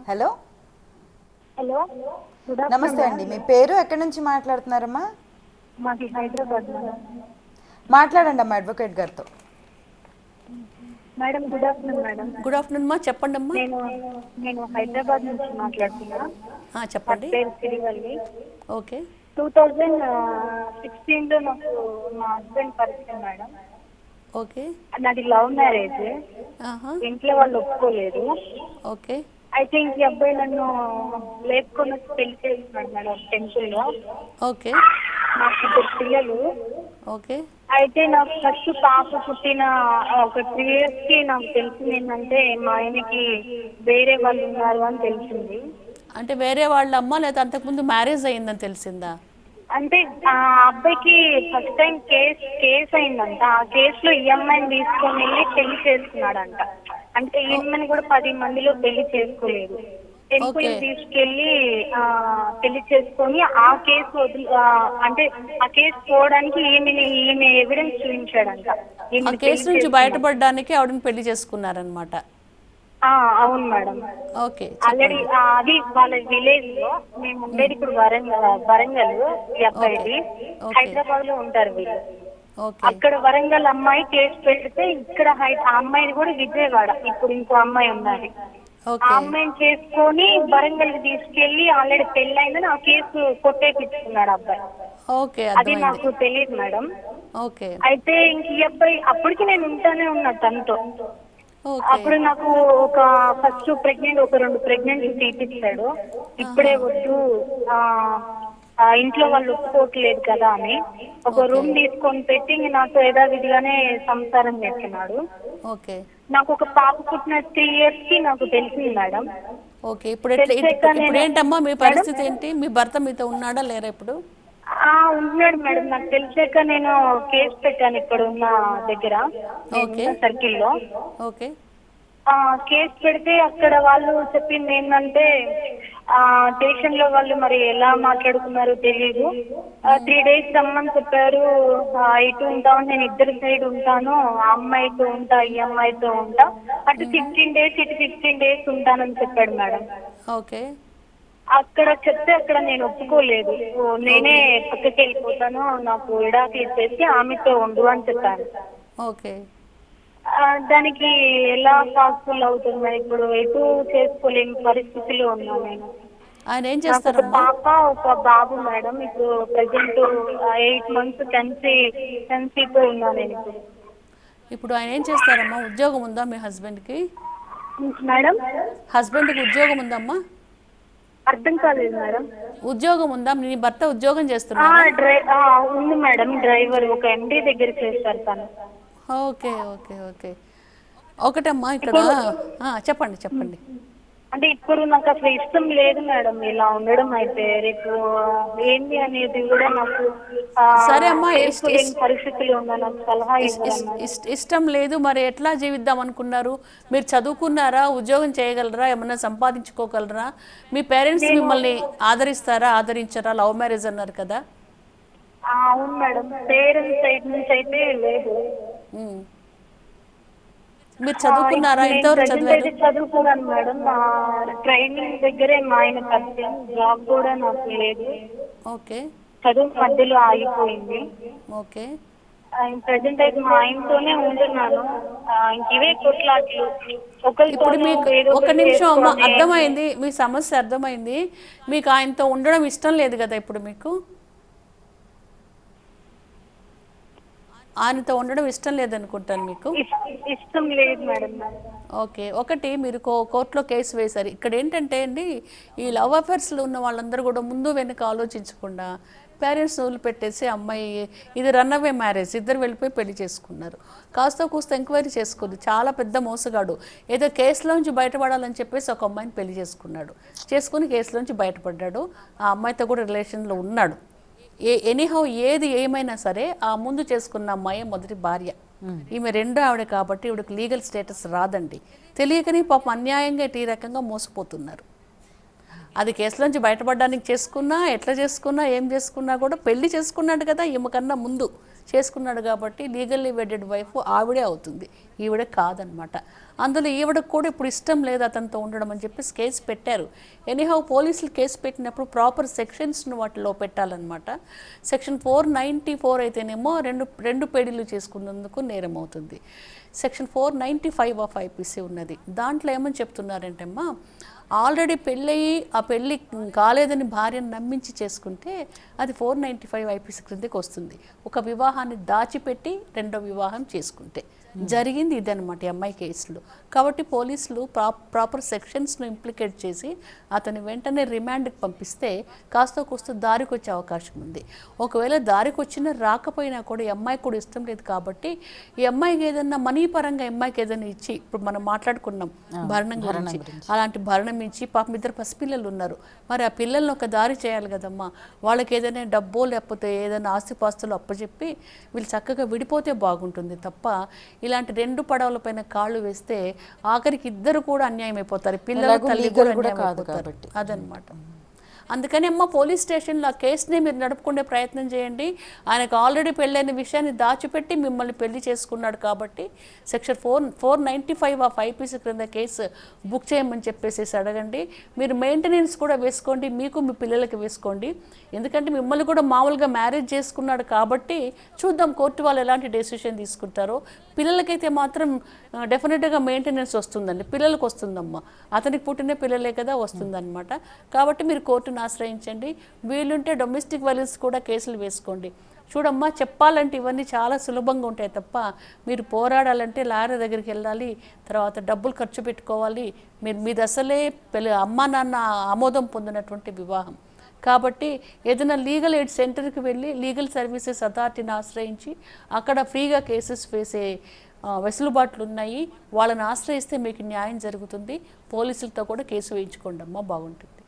Hello hello good నమస్తే afternoon అండి. మీ పేరు ఎక్కడి నుంచి మాట్లాడుతున్నారమ్మా? మాది హైదరాబాద్ మేడం. మాట్లాడండి అమ్మా అడ్వకేట్ గారితో. Madam good afternoon madam. Good afternoon అమ్మా, చెప్పండి అమ్మా. నేను నేను హైదరాబాద్ నుంచి మాట్లాడుతున్నా. నా చెప్పండి. పేరు సిరివల్లి. ఓకే 2016లో నాకు మా హస్బెండ్ పరిచయం మేడం. ఓకే నాది లవ్ మ్యారేజ్. ఆహా ఇంట్లో వాళ్ళు ఒప్పుకోలేదు. ఓకే అయితే ఇంక ఈ అబ్బాయి నన్ను లేపుకొని వచ్చి పెళ్లి చేస్తున్నాడు మేడం టెంపుల్లో. ఓకే నాకు ఇద్దరు పిల్లలు. ఓకే అయితే నాకు ఫస్ట్ పాప పుట్టిన ఒక 3 years కి నాకు తెలిసింది ఏంటంటే మా ఆయనకి వేరే వాళ్ళు ఉన్నారు అని తెలిసింది. అంటే వేరే వాళ్ళ అమ్మ లేదా అంతకుముందు మ్యారేజ్ అయ్యిందని తెలిసిందా? అంటే ఆ అబ్బాయికి ఫస్ట్ టైం కేసు అయిందంట. ఆ కేసులో ఈ అమ్మాయిని తీసుకొని వెళ్ళి పెళ్లి చేసుకున్నాడంట. అంటే ఈ అమ్మాయిని కూడా 10 మందిలో పెళ్లి చేసుకోలేదు. టెంపుల్ ఓకే తీసుకెళ్లి పెళ్లి చేసుకొని ఆ కేసు అంటే ఆ కేసు పోవడానికి ఈమె ఎవిడెన్స్ చూపించాడంట. ఆ ఈమెను కేసు పెళ్లి నుంచి చేసుకున్నాడు. బయటపడడానికి ఆవిడని పెళ్లి చేసుకున్నారనమాట. అవును మేడం. ఓకే ఆల్రెడీ చెప్పండి. అది వాళ్ళ విలేజ్ లో. మేము ఉండేది ఇప్పుడు వరంగల్. ఈ ఓకే అబ్బాయిది ఓకే హైదరాబాద్ లో ఉంటారు వీళ్ళు. ఓకే అక్కడ వరంగల్ అమ్మాయి కేసు పెడితే ఇక్కడ ఆ అమ్మాయిది కూడా విజయవాడ. ఇప్పుడు ఇంకో అమ్మాయి ఉన్నది. ఆ ఓకే అమ్మాయిని చేసుకొని వరంగల్ కి తీసుకెళ్లి ఆల్రెడీ పెళ్ళైందని ఆ కేసు కొట్టేపించుకున్నాడు అబ్బాయి. ఓకే అది అర్థమైంది. నాకు తెలియదు మేడం. ఓకే అయితే ఇంక ఈ అబ్బాయి అప్పటికి నేను ఉంటానే ఉన్నా తనతో. ఓకే అప్పుడు నాకు ఒక ఫస్ట్ ప్రెగ్నెంట్ ఒక 2 ప్రెగ్నెన్సీ తీపిచ్చాడు. ఆహా ఇప్పుడే వద్దు, ఇంట్లో వాళ్ళు ఒప్పుకోవట్లేదు కదా అని ఒక ఓకే రూమ్ తీసుకొని పెట్టి ఇంక నాతో యథావిధిగానే సంసారం చేస్తున్నాడు. ఓకే నాకు ఒక పాప పుట్టిన 3 years కి నాకు తెలిసింది మేడం. ఓకే ఇప్పుడు ఎట్లా తెలిసాక ఇప్పుడు నేను ఏంటమ్మా మీ మేడం పరిస్థితి ఏంటి? మీ భర్త మీతో ఉన్నాడా లేరా ఇప్పుడు? ఉంటున్నాడు మేడం. నాకు తెలిసాక నేను కేసు పెట్టాను ఇక్కడ ఉన్న దగ్గర, ఓకే నేనున్న సర్కిల్లో. ఓకే కేసు పెడితే అక్కడ వాళ్ళు చెప్పింది ఏంటంటే స్టేషన్ లో వాళ్ళు మరి ఎలా మాట్లాడుకున్నారో తెలీదు. 3 days రమ్మని చెప్పారు. ఇటు ఉంటామని నేను ఇద్దరు సైడ్ ఉంటాను. ఆ అమ్మాయితో ఉంటా, ఈ అమ్మాయితో ఉంటా. అటు 15 days ఇటు 15 days ఉంటానని చెప్పాడు మేడం. ఓకే అక్కడ చెప్తే అక్కడ నేను ఒప్పుకోలేదు. నేనే ఓకే పక్కకి వెళ్ళిపోతాను, నాకు విడాకులు ఇచ్చేసి ఆమెతో ఉండు అని చెప్పాను. ఓకే దానికి ఎలా పాసిబుల్ అవుతుంది మేడం? ఇప్పుడు ఎటు చేసుకోలేని పరిస్థితిలో ఉన్నా నేను. ఆయన ఏం నాకు ఒక చేస్తారమ్మా? పాప ఒక బాబు మేడం. ఇప్పుడు ప్రెసెంట్ 8 months కన్సీతో ఉన్నా నేను ఇప్పుడు. ఇప్పుడు ఆయన ఏం చేస్తారమ్మా? ఉద్యోగం ఉందా మీ హస్బెండ్కి? మేడం హస్బెండ్కి ఉద్యోగం ఉందమ్మా? అర్థం కాలేదు మేడం. ఉద్యోగం ఉందా? నీ భర్త ఉద్యోగం చేస్తున్నారా? ఉంది మేడం. డ్రైవర్ ఒక MD దగ్గర చేస్తారు తను. ఓకే ఓకే ఓకే ఒకటమ్మా ఇక్కడ ఇప్పుడు చెప్పండి చెప్పండి. అంటే ఇప్పుడు నాకు అసలు ఇష్టం లేదు మేడం ఇలా ఉండడం. అయితే రేపు ఏంటి అనేది కూడా నాకు సరే అమ్మా, చేసుకోలేని పరిస్థితులు ఉన్నా. నాకు సలహా ఇవ్వాలన్నారు. ఇష్టం లేదు మరి ఎట్లా జీవిద్దాం అనుకున్నారు? మీరు చదువుకున్నారా? ఉద్యోగం చేయగలరా? ఏమన్నా సంపాదించుకోగలరా? మీ పేరెంట్స్ నేను మిమ్మల్ని ఆదరిస్తారా, ఆదరించరా? లవ్ మ్యారేజ్ అన్నారు కదా. అవును మేడం. పేరెంట్స్ సైడ్ నుంచి అయితే లేదు. మీరు చదువుకున్నారా? ఇప్పుడు నేను ఎంతవరకు ప్రజెంట్ చదివారు? అయితే చదువుకున్నాను మేడం. ట్రైనింగ్ దగ్గరే మా ఆయన పరిచయం. జాబ్ కూడా నాకు లేదు. ఓకే చదువు మధ్యలో ఆగిపోయింది. ఓకే ప్రజెంట్ అయితే మా ఆయనతోనే ఉంటున్నాను. ఇంక ఇవే కొట్లాట్లు. ఇప్పుడు ఒకరితోనూ మీకు ఏదో ఒక ఒకటి నిమిషం అమ్మ, చేసుకొని. అర్థమైంది మీ సమస్య అర్థమైంది. మీకు ఆయనతో ఉండడం ఇష్టం లేదు కదా ఇప్పుడు? మీకు ఆయనతో ఉండడం ఇష్టం లేదనుకుంటాను మీకు. ఇష్టం లేదు మేడం. ఓకే ఒకటి మీరు కోర్టులో కేసు వేశారు. ఇక్కడ ఏంటంటే అండి, ఈ లవ్ అఫేర్స్లో ఉన్న వాళ్ళందరూ కూడా ముందు వెనుక ఆలోచించకుండా పేరెంట్స్ నూలు పెట్టేసి అమ్మాయి ఇది రన్అవే మ్యారేజ్, ఇద్దరు వెళ్ళిపోయి పెళ్లి చేసుకున్నారు. కాస్త కూస్త ఎంక్వైరీ చేసుకుంది. చాలా పెద్ద మోసగాడు. ఏదో కేసులోంచి బయటపడాలని చెప్పేసి ఒక అమ్మాయిని పెళ్లి చేసుకుని కేసులోంచి బయటపడ్డాడు. ఆ అమ్మాయితో కూడా రిలేషన్లో ఉన్నాడు. ఎనీహౌ ఏది ఏమైనా సరే ఆ ముందు చేసుకున్న అమ్మాయి మొదటి భార్య. ఈమె రెండో ఆవిడ కాబట్టి ఈవిడకి లీగల్ స్టేటస్ రాదండి. తెలియకని పాపం అన్యాయంగా ఈ రకంగా మోసపోతున్నారు. అది కేసులోంచి బయటపడడానికి చేసుకున్నా, ఎట్లా చేసుకున్నా, ఏం చేసుకున్నా కూడా పెళ్లి చేసుకున్నాడు కదా ఈమె కన్నా ముందు. చేసుకున్నాడు కాబట్టి లీగల్లీ వెడెడ్ వైఫ్ ఆవిడే అవుతుంది, ఈవిడే కాదనమాట. అందులో ఈవిడకు కూడా ఇప్పుడు ఇష్టం లేదు అతనితో ఉండడం అని చెప్పి కేసు పెట్టారు. ఎనీహౌ పోలీసులు కేసు పెట్టినప్పుడు ప్రాపర్ సెక్షన్స్ను వాటిలో పెట్టాలన్నమాట. సెక్షన్ 494 అయితేనేమో రెండు పెళ్లిళ్ళు చేసుకున్నందుకు నేరం అవుతుంది. సెక్షన్ 495 ఆఫ్ ఐపీసీ ఉన్నది. దాంట్లో ఏమని చెప్తున్నారంటే అమ్మా, ఆల్రెడీ పెళ్ళయి ఆ పెళ్ళి కాలేదని భార్యను నమ్మించి చేసుకుంటే అది 495 ఐపీసీ క్రిందకి వస్తుంది. ఒక వివాహాన్ని దాచిపెట్టి రెండో వివాహం చేసుకుంటే జరిగింది ఇదనమాట ఈ అమ్మాయి కేసులో. కాబట్టి పోలీసులు ప్రాపర్ సెక్షన్స్ను ఇంప్లికేట్ చేసి అతని వెంటనే రిమాండ్కి పంపిస్తే కాస్త కూస్త దారికి వచ్చే అవకాశం ఉంది. ఒకవేళ దారికి వచ్చినా రాకపోయినా కూడా ఈ అమ్మాయికి కూడా ఇష్టం లేదు కాబట్టి ఈ అమ్మాయికి ఏదన్నా మనీ పరంగా అమ్మాయికి ఏదైనా ఇచ్చి, ఇప్పుడు మనం మాట్లాడుకున్నాం భరణం గురించి, అలాంటి భరణం ఇచ్చి పాపం ఇద్దరు పసిపిల్లలు ఉన్నారు, మరి ఆ పిల్లల్ని ఒక దారి చేయాలి కదమ్మా. వాళ్ళకి ఏదైనా డబ్బో లేకపోతే ఏదైనా ఆస్తిపాస్తులు అప్పచెప్పి వీళ్ళు చక్కగా విడిపోతే బాగుంటుంది తప్ప ఇలాంటి రెండు పడవల పైన కాళ్ళు వేస్తే ఆఖరికి ఇద్దరు కూడా అన్యాయం అయిపోతారు, పిల్లల తల్లి కూడా అన్యాయం అయిపోతారు. అదనమాట. అందుకని అమ్మ పోలీస్ స్టేషన్లో ఆ కేసుని మీరు నడుపుకునే ప్రయత్నం చేయండి. ఆయనకు ఆల్రెడీ పెళ్ళైన విషయాన్ని దాచిపెట్టి మిమ్మల్ని పెళ్లి చేసుకున్నాడు కాబట్టి సెక్షన్ 495 ఆఫ్ ఐపీసీ క్రింద కేసు బుక్ చేయమని చెప్పేసి అడగండి. మీరు మెయింటెనెన్స్ కూడా వేసుకోండి, మీకు మీ పిల్లలకి వేసుకోండి. ఎందుకంటే మిమ్మల్ని కూడా మామూలుగా మ్యారేజ్ చేసుకున్నాడు కాబట్టి చూద్దాం కోర్టు వాళ్ళు ఎలాంటి డెసిషన్ తీసుకుంటారో. పిల్లలకైతే మాత్రం డెఫినెట్గా మెయింటెనెన్స్ వస్తుందండి, పిల్లలకు వస్తుందమ్మా, అతనికి పుట్టిన పిల్లలే కదా వస్తుందన్నమాట. కాబట్టి మీరు కోర్టును ఆశ్రయించండి. వీలుంటే డొమెస్టిక్ వైలెన్స్ కూడా కేసులు వేసుకోండి. చూడమ్మా, చెప్పాలంటే ఇవన్నీ చాలా సులభంగా ఉంటాయి తప్ప మీరు పోరాడాలంటే లాయర్ దగ్గరికి వెళ్ళాలి, తర్వాత డబ్బులు ఖర్చు పెట్టుకోవాలి. మీది అసలే అమ్మా నాన్న ఆమోదం పొందినటువంటి వివాహం కాబట్టి ఏదైనా లీగల్ ఎయిడ్ సెంటర్కి వెళ్ళి లీగల్ సర్వీసెస్ అథారిటీని ఆశ్రయించి అక్కడ ఫ్రీగా కేసెస్ వేసే వెసులుబాట్లు ఉన్నాయి. వాళ్ళని ఆశ్రయిస్తే మీకు న్యాయం జరుగుతుంది. పోలీసులతో కూడా కేసు వేయించుకోండి అమ్మా, బాగుంటుంది.